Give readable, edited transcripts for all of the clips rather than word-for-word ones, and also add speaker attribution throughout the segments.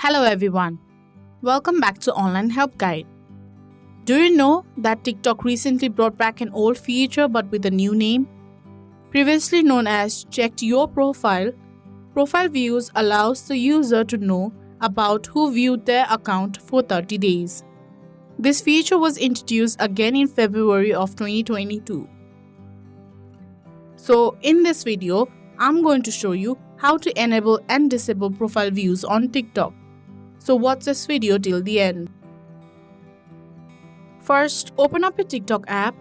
Speaker 1: Hello everyone, welcome back to Online Help Guide. Do you know that TikTok recently brought back an old feature but with a new name? Previously known as Checked Your Profile, Profile Views allows the user to know about who viewed their account for 30 days. This feature was introduced again in February of 2022. So in this video, I'm going to show you how to enable and disable profile views on TikTok. So watch this video till the end. First, open up your TikTok app.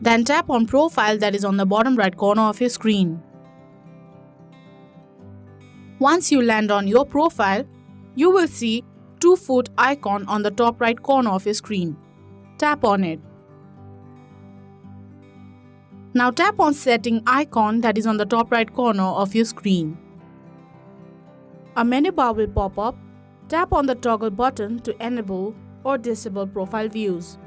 Speaker 1: Then tap on Profile that is on the bottom right corner of your screen. Once you land on your profile, you will see two foot icon on the top right corner of your screen. Tap on it. Now tap on Setting icon that is on the top right corner of your screen. A menu bar will pop up. Tap on the toggle button to enable or disable profile views.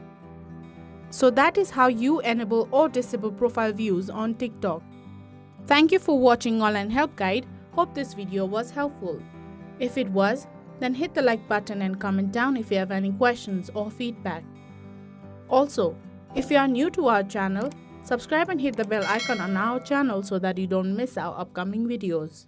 Speaker 1: So that is how you enable or disable profile views on TikTok. Thank you for watching Online Help Guide. Hope this video was helpful. If it was, then hit the like button and comment down if you have any questions or feedback. Also, if you are new to our channel, subscribe and hit the bell icon on our channel so that you don't miss our upcoming videos.